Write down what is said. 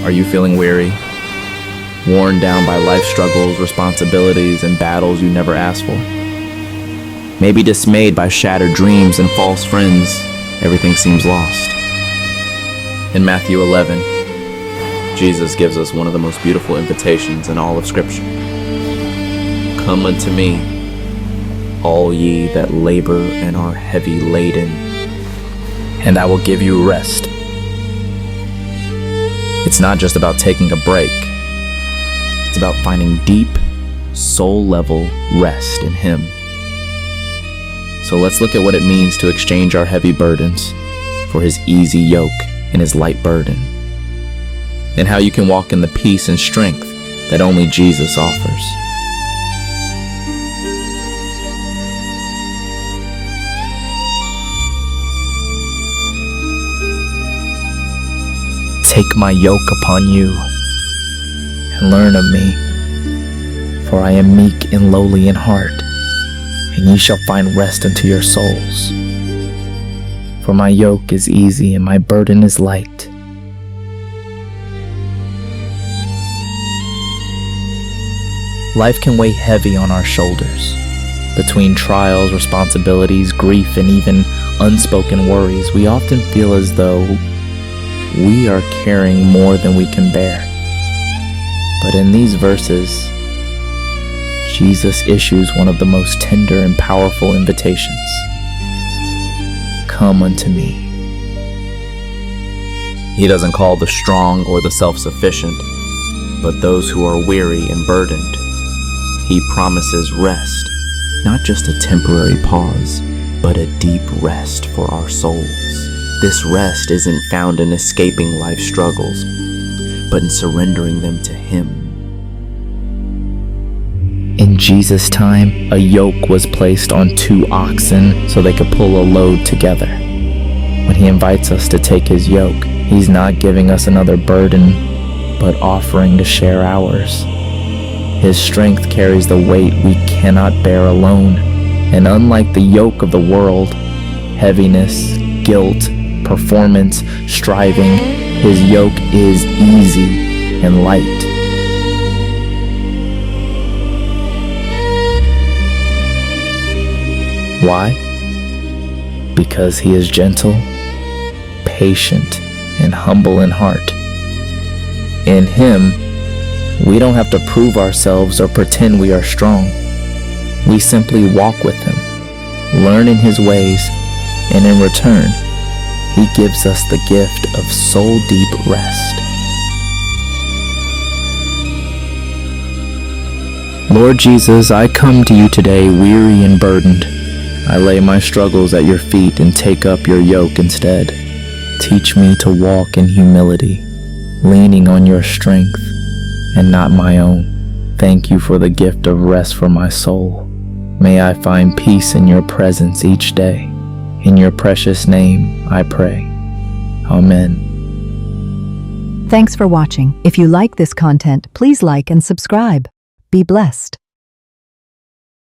Are you feeling weary? Worn down by life struggles, responsibilities, and battles you never asked for? Maybe dismayed by shattered dreams and false friends, everything seems lost. In Matthew 11, Jesus gives us one of the most beautiful invitations in all of Scripture. Come unto me, all ye that labor and are heavy laden, and I will give you rest. It's not just about taking a break. It's about finding deep, soul-level rest in Him. So let's look at what it means to exchange our heavy burdens for His easy yoke and His light burden, and how you can walk in the peace and strength that only Jesus offers. Take my yoke upon you and learn of me, for I am meek and lowly in heart, and ye shall find rest unto your souls. For my yoke is easy and my burden is light. Life can weigh heavy on our shoulders. Between trials, responsibilities, grief, and even unspoken worries, we often feel as though we are carrying more than we can bear. But in these verses, Jesus issues one of the most tender and powerful invitations. Come unto me. He doesn't call the strong or the self-sufficient, but those who are weary and burdened. He promises rest, not just a temporary pause, but a deep rest for our souls. This rest isn't found in escaping life struggles, but in surrendering them to Him. In Jesus' time, a yoke was placed on 2 oxen so they could pull a load together. When He invites us to take His yoke, He's not giving us another burden, but offering to share ours. His strength carries the weight we cannot bear alone, and unlike the yoke of the world, heaviness, guilt, performance, striving, His yoke is easy and light. Why? Because He is gentle, patient, and humble in heart. In Him, we don't have to prove ourselves or pretend we are strong. We simply walk with Him, learn in His ways, and in return, He gives us the gift of soul-deep rest. Lord Jesus, I come to you today weary and burdened. I lay my struggles at your feet and take up your yoke instead. Teach me to walk in humility, leaning on your strength and not my own. Thank you for the gift of rest for my soul. May I find peace in your presence each day. In your precious name, I pray. Amen. Thanks for watching. If you like this content, please like and subscribe. Be blessed.